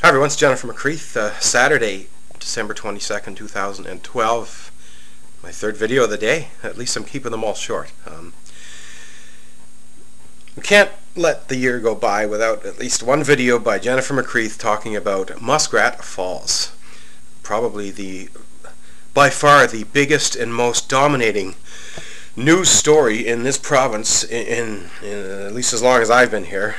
Hi everyone, it's Jennifer McCreath. Saturday, December 22nd, 2012. My third video of the day. At least I'm keeping them all short. We can't let the year go by without at least one video by Jennifer McCreath talking about Muskrat Falls. Probably by far the biggest and most dominating news story in this province in at least as long as I've been here.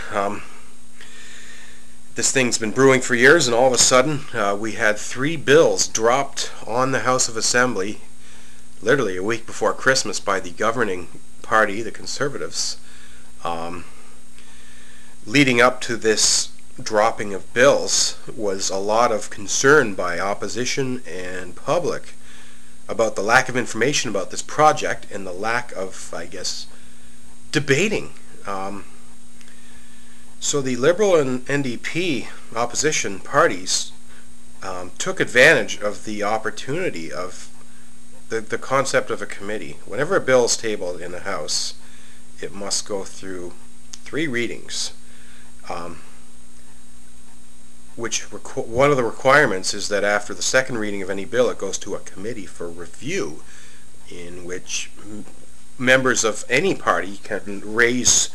This thing's been brewing for years, and all of a sudden we had 3 bills dropped on the House of Assembly literally a week before Christmas by the governing party, the Conservatives. Leading up to this dropping of bills was a lot of concern by opposition and public about the lack of information about this project and the lack of, I guess, debating. So the Liberal and NDP opposition parties took advantage of the opportunity of the concept of a committee. Whenever a bill is tabled in the House, it must go through 3 readings. One of the requirements is that after the second reading of any bill, it goes to a committee for review, in which members of any party can raise,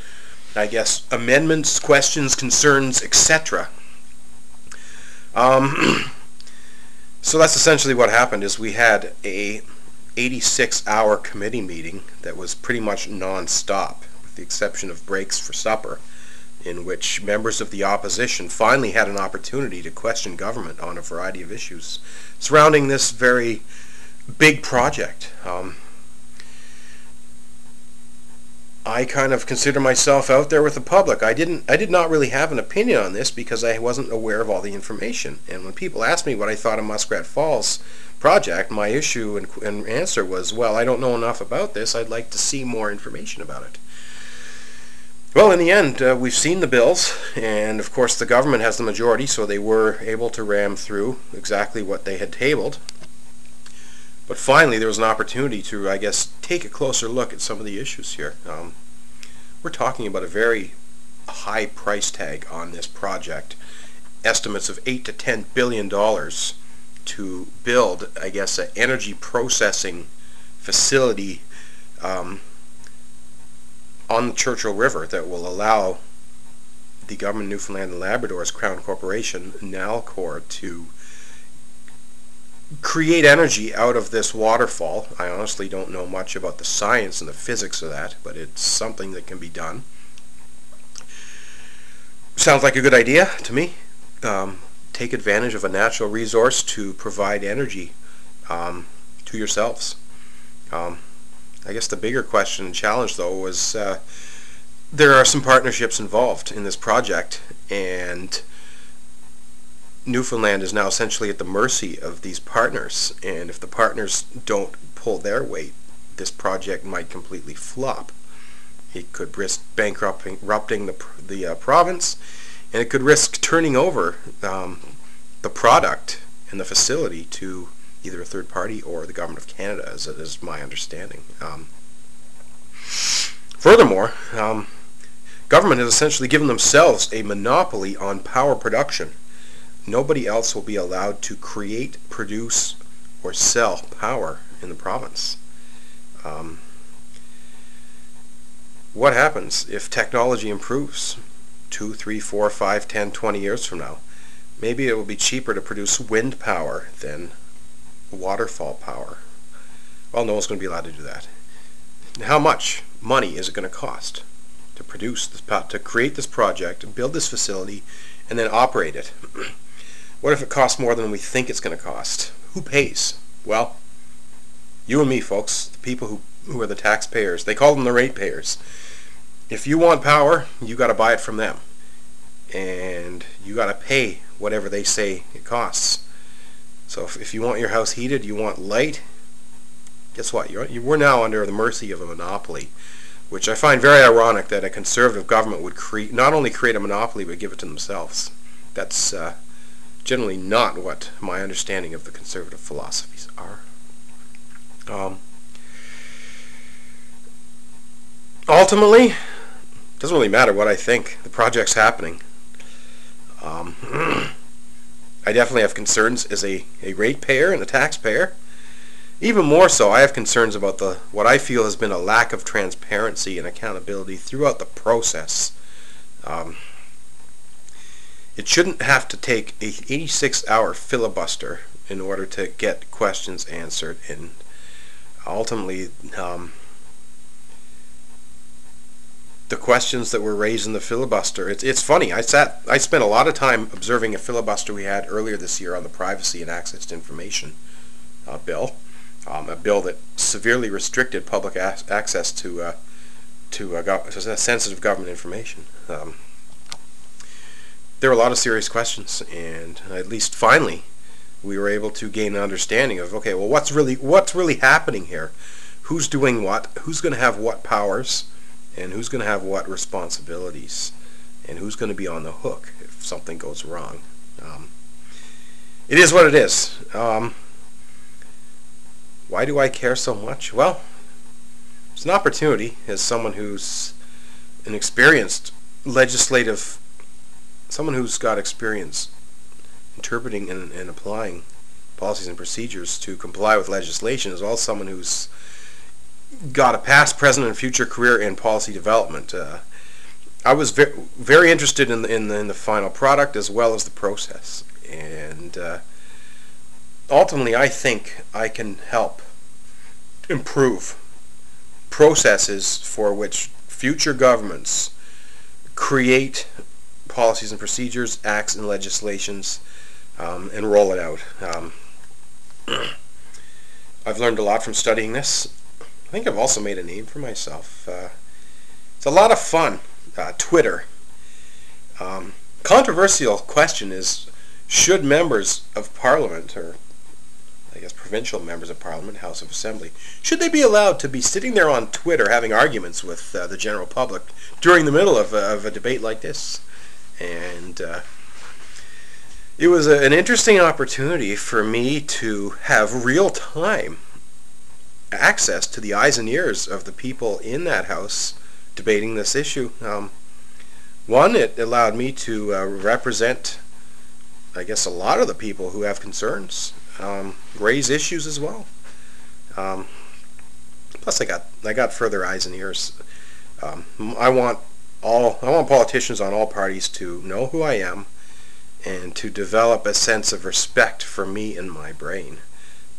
I guess, amendments, questions, concerns, etc. So that's essentially what happened. Is we had a 86-hour committee meeting that was pretty much non-stop, with the exception of breaks for supper, in which members of the opposition finally had an opportunity to question government on a variety of issues surrounding this very big project. I kind of consider myself out there with the public. I did not really have an opinion on this because I wasn't aware of all the information. And when people asked me what I thought of Muskrat Falls project, my issue and answer was, well, I don't know enough about this. I'd like to see more information about it. Well, in the end, we've seen the bills, and of course the government has the majority, so they were able to ram through exactly what they had tabled. But finally, there was an opportunity to, I guess, take a closer look at some of the issues here. We're talking about a very high price tag on this project. Estimates of $8 to $10 billion to build, I guess, an energy processing facility on the Churchill River that will allow the government of Newfoundland and Labrador's Crown Corporation, Nalcor, to create energy out of this waterfall. I honestly don't know much about the science and the physics of that, but it's something that can be done. Sounds like a good idea to me. Take advantage of a natural resource to provide energy to yourselves. I guess the bigger question and challenge, though, was there are some partnerships involved in this project, and Newfoundland is now essentially at the mercy of these partners, and if the partners don't pull their weight, this project might completely flop. It could risk bankrupting the province, and it could risk turning over the product and the facility to either a third party or the government of Canada, as it is my understanding. Furthermore, government has essentially given themselves a monopoly on power production. Nobody else will be allowed to create, produce, or sell power in the province. What happens if technology improves 2, 3, 4, 5, 10, 20 years from now? Maybe it will be cheaper to produce wind power than waterfall power. Well, no one's going to be allowed to do that. How much money is it going to cost to produce this, to create this project, build this facility, and then operate it? What if it costs more than we think it's going to cost? Who pays? Well, you and me, folks, the people who are the taxpayers. They call them the ratepayers. If you want power, you got to buy it from them, and you got to pay whatever they say it costs. So if you want your house heated, you want light, guess what? We're now under the mercy of a monopoly, which I find very ironic that a conservative government would not only create a monopoly, but give it to themselves. That's generally not what my understanding of the conservative philosophies are. Ultimately, it doesn't really matter what I think. The project's happening. I definitely have concerns as a ratepayer and a taxpayer. Even more so, I have concerns about what I feel has been a lack of transparency and accountability throughout the process. It shouldn't have to take a 86-hour filibuster in order to get questions answered, and ultimately the questions that were raised in the filibuster, it's funny, I spent a lot of time observing a filibuster we had earlier this year on the Privacy and Access to Information bill, a bill that severely restricted public access to sensitive government information. There were a lot of serious questions, and at least finally we were able to gain an understanding of, okay, well, what's really happening here? Who's doing what? Who's going to have what powers? And who's going to have what responsibilities? And who's going to be on the hook if something goes wrong? It is what it is. Why do I care so much? Well, it's an opportunity as someone who's an experienced legislative, someone who's got experience interpreting and applying policies and procedures to comply with legislation, as well as someone who's got a past, present, and future career in policy development. I was very interested in the final product as well as the process, and ultimately I think I can help improve processes for which future governments create policies and procedures, acts and legislations, and roll it out. I've learned a lot from studying this. I think I've also made a name for myself. It's a lot of fun. Twitter. Controversial question is, should members of Parliament, or I guess provincial members of Parliament, House of Assembly, should they be allowed to be sitting there on Twitter having arguments with the general public during the middle of a debate like this? And it was an interesting opportunity for me to have real-time access to the eyes and ears of the people in that house debating this issue. One, it allowed me to represent, I guess, a lot of the people who have concerns, raise issues as well. Plus, I got further eyes and ears. I want politicians on all parties to know who I am and to develop a sense of respect for me and my brain,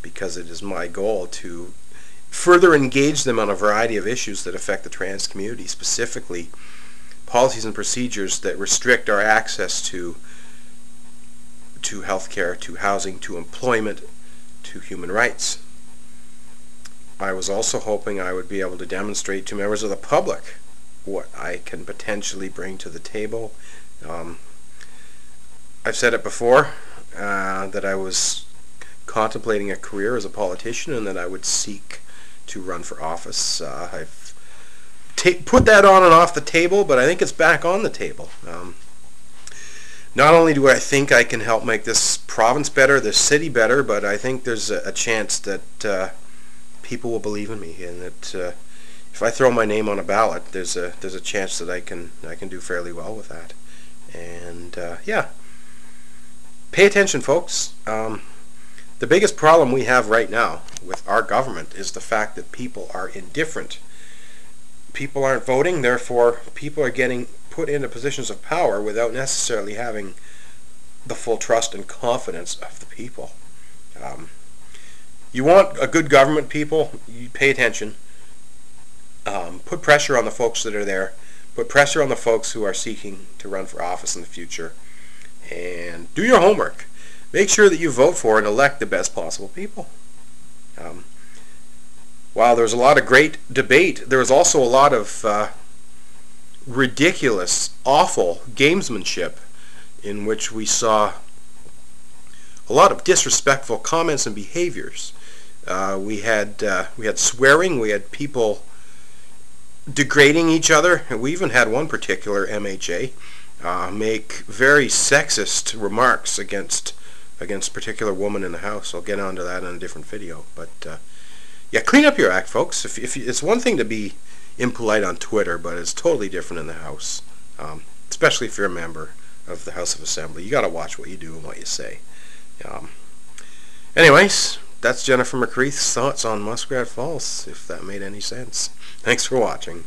because it is my goal to further engage them on a variety of issues that affect the trans community, specifically policies and procedures that restrict our access to healthcare, to housing, to employment, to human rights. I was also hoping I would be able to demonstrate to members of the public what I can potentially bring to the table. I've said it before, that I was contemplating a career as a politician and that I would seek to run for office. I've put that on and off the table, but I think it's back on the table. Not only do I think I can help make this province better, this city better, but I think there's a chance that people will believe in me, and that if I throw my name on a ballot, there's a chance that I can do fairly well with that. And yeah, pay attention, folks. The biggest problem we have right now with our government is the fact that people are indifferent. People aren't voting, therefore people are getting put into positions of power without necessarily having the full trust and confidence of the people. You want a good government, people, you pay attention. Put pressure on the folks that are there. Put pressure on the folks who are seeking to run for office in the future. And do your homework. Make sure that you vote for and elect the best possible people. While there's a lot of great debate, there was also a lot of ridiculous, awful gamesmanship in which we saw a lot of disrespectful comments and behaviors. We had swearing, we had people degrading each other, and we even had one particular MHA make very sexist remarks against a particular woman in the house. I'll get onto that in a different video. But yeah, clean up your act, folks. If it's one thing to be impolite on Twitter, but it's totally different in the house, especially if you're a member of the House of Assembly. You got to watch what you do and what you say. Anyways, that's Jennifer McCreath's thoughts on Muskrat Falls, if that made any sense. Thanks for watching.